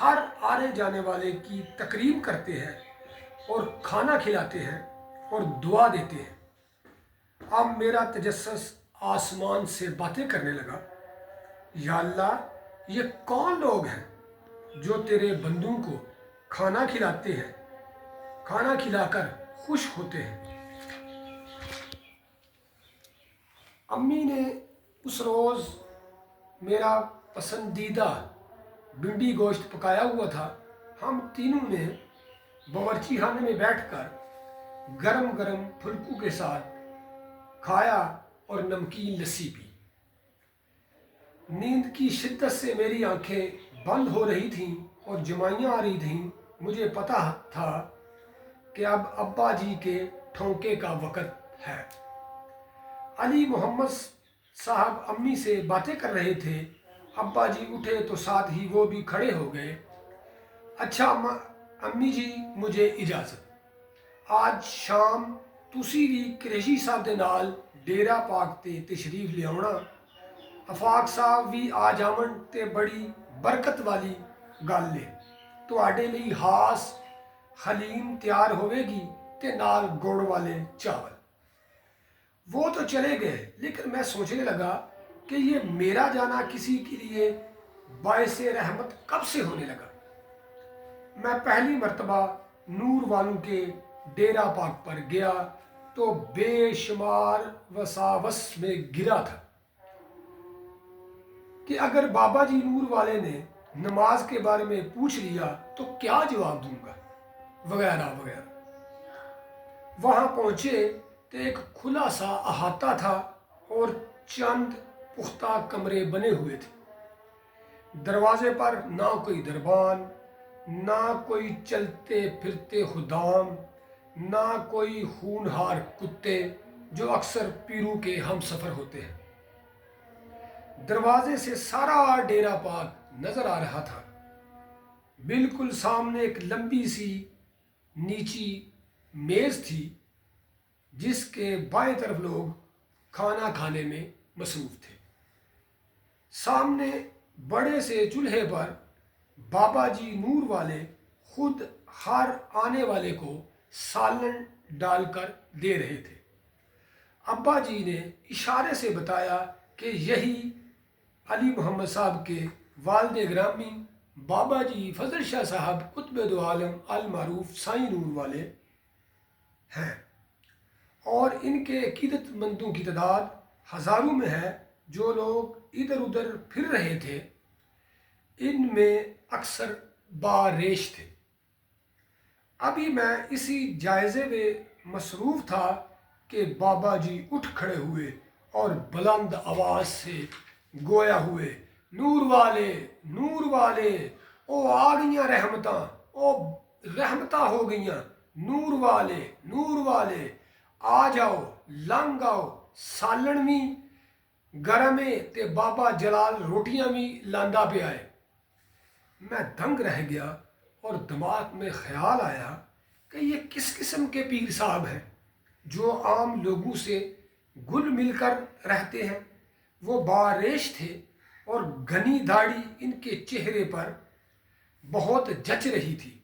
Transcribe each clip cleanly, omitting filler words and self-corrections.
ہر آنے جانے والے کی تکریم کرتے ہیں اور کھانا کھلاتے ہیں اور دعا دیتے ہیں۔ اب میرا تجسس آسمان سے باتیں کرنے لگا، یا اللہ، یہ کون لوگ ہیں جو تیرے بندوں کو کھانا کھلاتے ہیں، کھانا کھلا کر خوش ہوتے ہیں؟ امی نے اس روز میرا پسندیدہ بھنڈی گوشت پکایا ہوا تھا۔ ہم تینوں نے باورچی خانے میں بیٹھ کر گرم گرم پھلکوں کے ساتھ کھایا اور نمکین لسی پی۔ نیند کی شدت سے میری آنکھیں بند ہو رہی تھیں اور جمائیاں آ رہی تھیں۔ مجھے پتا تھا کہ اب ابا جی کے ٹھونکے کا وقت ہے۔ علی محمد صاحب امی سے باتیں کر رہے تھے۔ ابا جی اٹھے تو ساتھ ہی وہ بھی کھڑے ہو گئے۔ اچھا امی جی، مجھے اجازت۔ آج شام تسی بھی قریشی صاحب دے نال ڈیرا پاک تے تشریف لے آونا۔ افاق صاحب بھی آ جاون تے بڑی برکت والی گل ہے۔ تواڈے لئی خاص حلیم تیار ہوئے گی تے نال گڑ والے چاول۔ وہ تو چلے گئے، لیکن میں سوچنے لگا کہ یہ میرا جانا کسی کے لیے باعث رحمت کب سے ہونے لگا۔ میں پہلی مرتبہ نور والوں کے ڈیرا پاک پر گیا تو بے شمار وساوس میں گرا تھا کہ اگر بابا جی نور والے نے نماز کے بارے میں پوچھ لیا تو کیا جواب دوں گا، وغیرہ وغیرہ۔ وہاں پہنچے تو ایک کھلا سا احاطہ تھا اور چند پختہ کمرے بنے ہوئے تھے۔ دروازے پر نہ کوئی دربان، نہ کوئی چلتے پھرتے خدام، نہ کوئی ہونہار کتے جو اکثر پیروں کے ہم سفر ہوتے ہیں۔ دروازے سے سارا ڈیرا پاک نظر آ رہا تھا۔ بالکل سامنے ایک لمبی سی نیچی میز تھی جس کے بائیں طرف لوگ کھانا کھانے میں مصروف تھے۔ سامنے بڑے سے چولہے پر بابا جی نور والے خود ہر آنے والے کو سالن ڈال کر دے رہے تھے۔ ابا جی نے اشارے سے بتایا کہ یہی علی محمد صاحب کے والد گرامی بابا جی فضل شاہ صاحب قطب دو عالم المعروف سائیں نور والے ہیں، اور ان کے عقیدت مندوں کی تعداد ہزاروں میں ہے۔ جو لوگ ادھر ادھر پھر رہے تھے ان میں اکثر باریش تھے۔ ابھی میں اسی جائزے میں مصروف تھا کہ بابا جی اٹھ کھڑے ہوئے اور بلند آواز سے گویا ہوئے، نور والے، نور والے، او آ گئیاں رحمتاں، او رحمتاں ہو گئیاں، نور والے، نور والے، آ جاؤ، لنگ آؤ، سالن بھی گرمے تے بابا جلال روٹیاں بھی لاندا پہ آئے۔ میں دنگ رہ گیا اور دماغ میں خیال آیا کہ یہ کس قسم کے پیر صاحب ہیں جو عام لوگوں سے گل مل کر رہتے ہیں۔ وہ باریش تھے اور گھنی داڑھی ان کے چہرے پر بہت جچ رہی تھی۔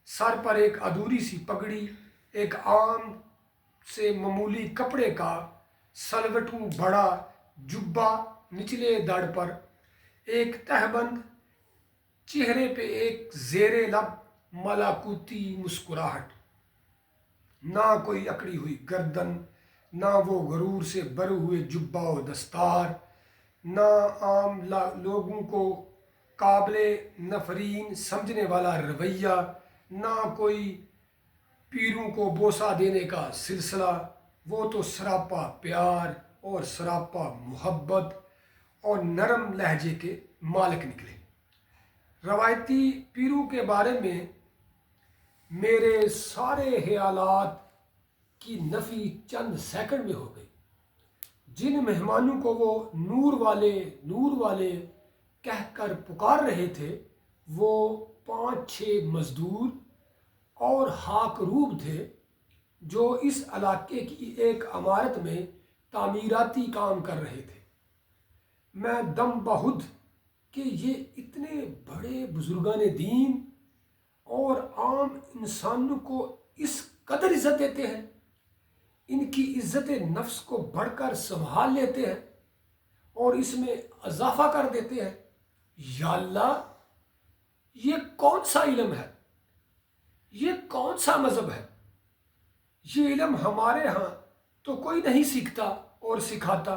سر پر ایک ادھوری سی پگڑی، ایک عام سے معمولی کپڑے کا سلوٹوں بڑا جبہ نچلے دڑ پر، ایک تہبند، چہرے پہ ایک زیر لب ملاکوتی مسکراہٹ۔ نہ کوئی اکڑی ہوئی گردن، نہ وہ غرور سے بھرے ہوئے جبہ و دستار، نہ عام لوگوں کو قابل نفرین سمجھنے والا رویہ، نہ کوئی پیروں کو بوسہ دینے کا سلسلہ۔ وہ تو سراپا پیار اور سراپا محبت اور نرم لہجے کے مالک نکلے۔ روایتی پیروں کے بارے میں میرے سارے خیالات کی نفی چند سیکنڈ میں ہو گئی۔ جن مہمانوں کو وہ نور والے کہہ کر پکار رہے تھے وہ 5-6 مزدور اور ہاکروب تھے جو اس علاقے کی ایک عمارت میں تعمیراتی کام کر رہے تھے۔ میں دم بہد کہ یہ اتنے بڑے بزرگان دین اور عام انسانوں کو اس قدر عزت دیتے ہیں، ان کی عزت نفس کو بڑھ کر سنبھال لیتے ہیں اور اس میں اضافہ کر دیتے ہیں۔ یا اللہ، یہ کون سا علم ہے؟ یہ کون سا مذہب ہے؟ یہ علم ہمارے ہاں تو کوئی نہیں سیکھتا اور سکھاتا۔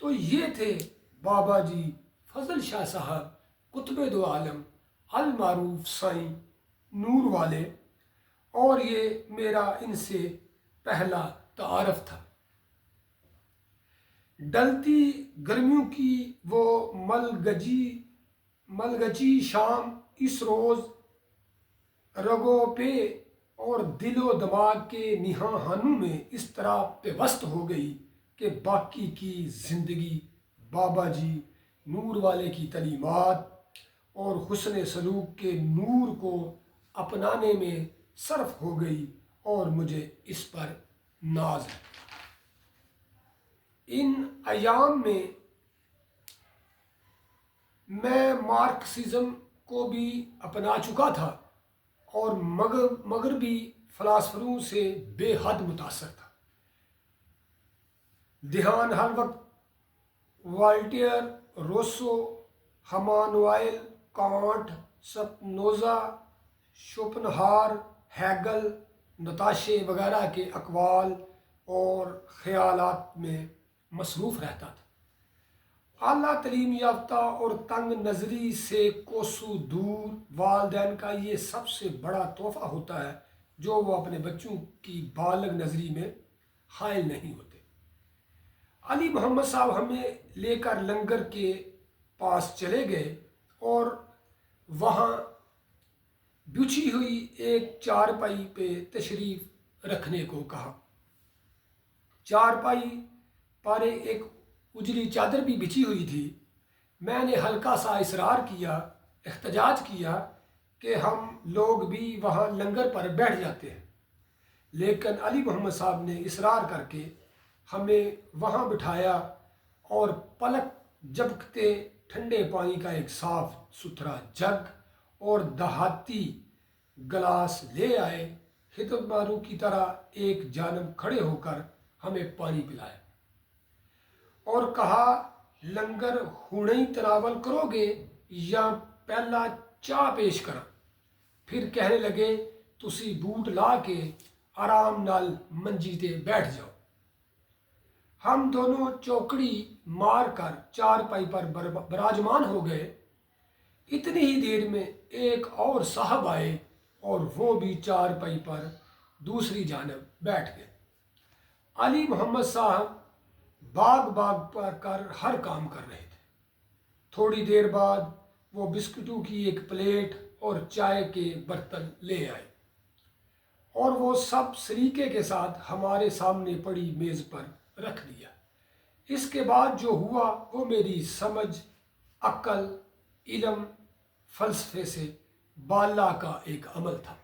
تو یہ تھے بابا جی فضل شاہ صاحب، قطب دو عالم، المعروف سائیں نور والے، اور یہ میرا ان سے پہلا تعارف تھا۔ ڈلتی گرمیوں کی وہ ملگجی شام اس روز رگو پہ اور دل و دماغ کے نہاہانوں میں اس طرح پیوست ہو گئی کہ باقی کی زندگی بابا جی نور والے کی تعلیمات اور حسن سلوک کے نور کو اپنانے میں صرف ہو گئی، اور مجھے اس پر ناز ہے۔ ان ایام میں میں مارکسزم کو بھی اپنا چکا تھا اور مغربی فلاسفروں سے بے حد متاثر تھا۔ دھیان ہر وقت والٹیر، روسو، ہمانوائل کانٹ، سپنوزا، شوپنہار، ہیگل، نتاشے وغیرہ کے اقوال اور خیالات میں مصروف رہتا تھا۔ اعلیٰ تعلیم یافتہ اور تنگ نظری سے کوسوں دور والدین کا یہ سب سے بڑا تحفہ ہوتا ہے جو وہ اپنے بچوں کی بالغ نظری میں حائل نہیں ہوتے۔ علی محمد صاحب ہمیں لے کر لنگر کے پاس چلے گئے اور وہاں بچھی ہوئی ایک چارپائی پہ تشریف رکھنے کو کہا۔ چارپائی پر ایک اجلی چادر بھی بچھی ہوئی تھی۔ میں نے ہلکا سا اصرار کیا، احتجاج کیا کہ ہم لوگ بھی وہاں لنگر پر بیٹھ جاتے ہیں، لیکن علی محمد صاحب نے اصرار کر کے ہمیں وہاں بٹھایا اور پلک جھپکتے ٹھنڈے پانی کا ایک صاف ستھرا جگ اور دھاتی گلاس لے آئے۔ خدمتگاروں کی طرح ایک جانب کھڑے ہو کر ہمیں پانی پلایا اور کہا، لنگر ہونی تناول کرو گے یا پہلا چاہ پیش کراں؟ پھر کہنے لگے، تسی بوٹ لا کے آرام نال منجی تے بیٹھ جاؤ۔ ہم دونوں چوکڑی مار کر چارپائی پر براجمان ہو گئے۔ اتنی ہی دیر میں ایک اور صاحب آئے اور وہ بھی چارپائی پر دوسری جانب بیٹھ گئے۔ علی محمد صاحب باغ پر کر ہر کام کر رہے تھے۔ تھوڑی دیر بعد وہ بسکٹوں کی ایک پلیٹ اور چائے کے برتن لے آئے اور وہ سب سلیقے کے ساتھ ہمارے سامنے پڑی میز پر رکھ دیا۔ اس کے بعد جو ہوا وہ میری سمجھ، عقل، علم، فلسفے سے بالا کا ایک عمل تھا،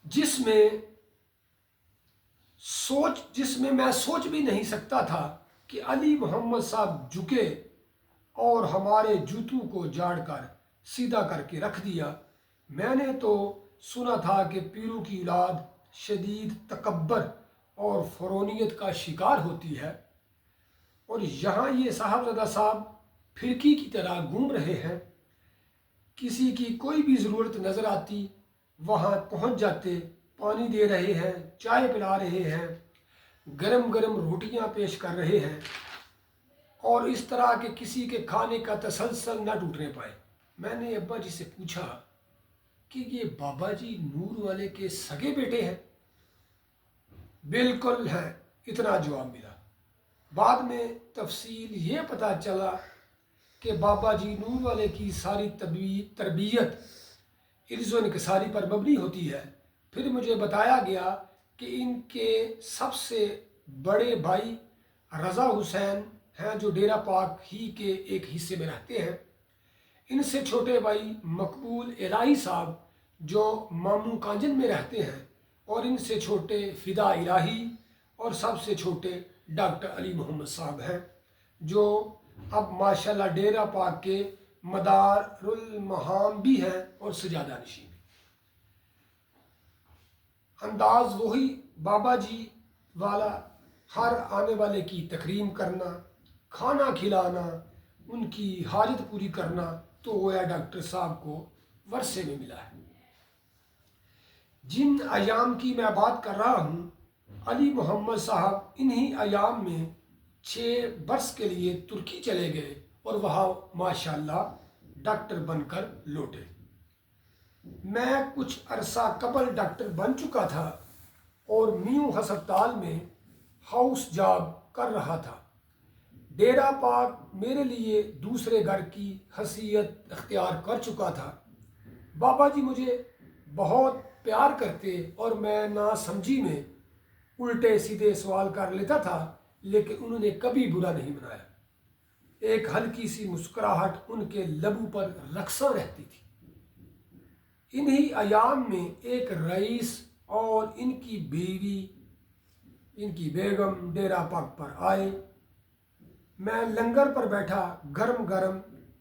جس میں میں سوچ بھی نہیں سکتا تھا کہ علی محمد صاحب جھکے اور ہمارے جوتوں کو جاڑ کر سیدھا کر کے رکھ دیا۔ میں نے تو سنا تھا کہ پیروں کی اولاد شدید تکبر اور فرونیت کا شکار ہوتی ہے، اور یہاں یہ صاحبزادہ صاحب پھرکی کی طرح گھوم رہے ہیں۔ کسی کی کوئی بھی ضرورت نظر آتی وہاں پہنچ جاتے، پانی دے رہے ہیں، چائے پلا رہے ہیں، گرم گرم روٹیاں پیش کر رہے ہیں، اور اس طرح کہ کسی کے کھانے کا تسلسل نہ ٹوٹنے پائے۔ میں نے ابا جی سے پوچھا کہ یہ بابا جی نور والے کے سگے بیٹے ہیں؟ بالکل ہیں، اتنا جواب ملا۔ بعد میں تفصیل یہ پتہ چلا کہ بابا جی نور والے کی ساری تربیت عرض و انکساری پر مبنی ہوتی ہے۔ پھر مجھے بتایا گیا کہ ان کے سب سے بڑے بھائی رضا حسین ہیں جو ڈیرہ پاک ہی کے ایک حصے میں رہتے ہیں۔ ان سے چھوٹے بھائی مقبول الہی صاحب جو ماموں کانجن میں رہتے ہیں، اور ان سے چھوٹے فدا الہی، اور سب سے چھوٹے ڈاکٹر علی محمد صاحب ہیں جو اب ماشاءاللہ ڈیرہ پاک کے مدار المہام بھی ہیں اور سجادہ نشین بھی۔ انداز وہی بابا جی والا، ہر آنے والے کی تکریم کرنا، کھانا کھلانا، ان کی حاجت پوری کرنا، تو گویا ڈاکٹر صاحب کو ورثے میں ملا ہے۔ جن ایام کی میں بات کر رہا ہوں، علی محمد صاحب انہی ایام میں 6 برس کے لیے ترکی چلے گئے اور وہاں ماشاءاللہ ڈاکٹر بن کر لوٹے۔ میں کچھ عرصہ قبل ڈاکٹر بن چکا تھا اور میوں ہسپتال میں ہاؤس جاب کر رہا تھا۔ ڈیرہ پاک میرے لیے دوسرے گھر کی حیثیت اختیار کر چکا تھا۔ بابا جی مجھے بہت پیار کرتے اور میں نا سمجھی میں الٹے سیدھے سوال کر لیتا تھا، لیکن انہوں نے کبھی برا نہیں منایا۔ ایک ہلکی سی مسکراہٹ ان کے لبوں پر رقصاں رہتی تھی۔ انہی ایام میں ایک رئیس اور ان کی بیوی، ان کی بیگم ڈیرہ پاک پر آئے۔ میں لنگر پر بیٹھا گرم گرم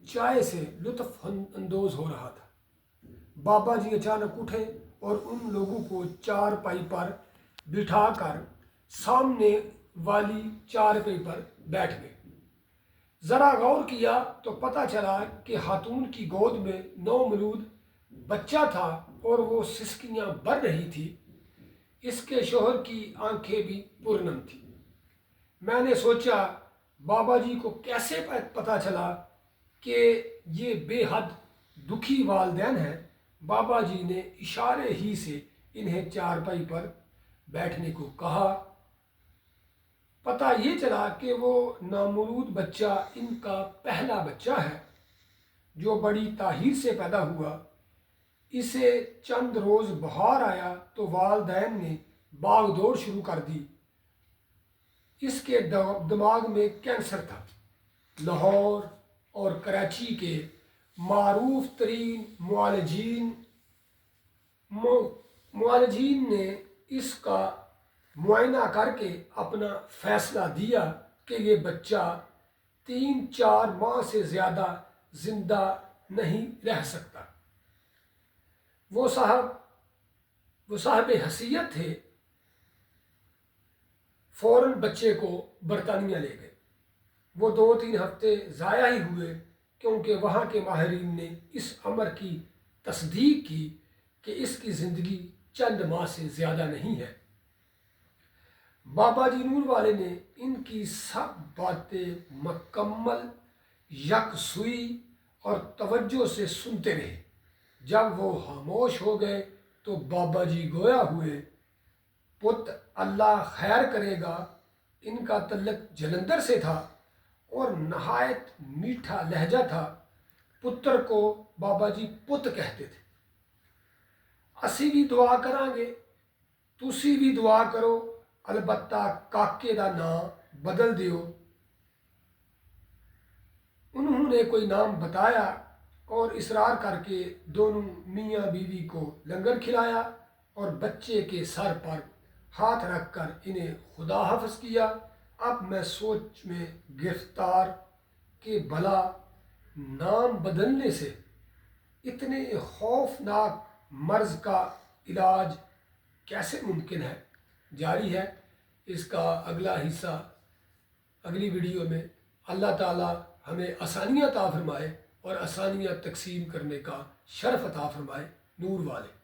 چائے سے لطف اندوز ہو رہا تھا۔ بابا جی اچانک اٹھے اور ان لوگوں کو چارپائی پر بٹھا کر سامنے والی چارپائی پر بیٹھ گئے۔ ذرا غور کیا تو پتہ چلا کہ خاتون کی گود میں نومولود بچہ تھا اور وہ سسکیاں بھر رہی تھی۔ اس کے شوہر کی آنکھیں بھی پرنم تھیں۔ میں نے سوچا بابا جی کو کیسے پتہ چلا کہ یہ بے حد دکھی والدین ہیں۔ بابا جی نے اشارے ہی سے انہیں چارپائی پر بیٹھنے کو کہا۔ پتہ یہ چلا کہ وہ نامولود بچہ ان کا پہلا بچہ ہے جو بڑی تاخیر سے پیدا ہوا۔ اسے چند روز بخار آیا تو والدین نے باغ دوڑ شروع کر دی۔ اس کے دماغ میں کینسر تھا۔ لاہور اور کراچی کے معروف ترین معالجین نے اس کا معائنہ کر کے اپنا فیصلہ دیا کہ یہ بچہ 3-4 ماہ سے زیادہ زندہ نہیں رہ سکتا۔ وہ صاحب حیثیت تھے، فوراً بچے کو برطانیہ لے گئے۔ وہ 2-3 ہفتے ضائع ہی ہوئے کیونکہ وہاں کے ماہرین نے اس امر کی تصدیق کی کہ اس کی زندگی چند ماہ سے زیادہ نہیں ہے۔ بابا جی نور والے نے ان کی سب باتیں مکمل یکسوئی اور توجہ سے سنتے رہے۔ جب وہ خاموش ہو گئے تو بابا جی گویا ہوئے، پت اللہ خیر کرے گا۔ ان کا تعلق جلندر سے تھا اور نہایت میٹھا لہجہ تھا۔ پتر کو بابا جی پت کہتے تھے۔ اسی بھی دعا کریں گے، تسی بھی دعا کرو، البتہ کاکے دا نام بدل دیو۔ انہوں نے کوئی نام بتایا اور اصرار کر کے دونوں میاں بیوی کو لنگر کھلایا اور بچے کے سر پر ہاتھ رکھ کر انہیں خدا حافظ کیا۔ اب میں سوچ میں گرفتار کہ بھلا نام بدلنے سے اتنے خوفناک مرض کا علاج کیسے ممکن ہے؟ جاری ہے اس کا اگلا حصہ اگلی ویڈیو میں۔ اللہ تعالی ہمیں آسانیاں عطا فرمائے اور آسانیاں تقسیم کرنے کا شرف عطا فرمائے۔ نور والے۔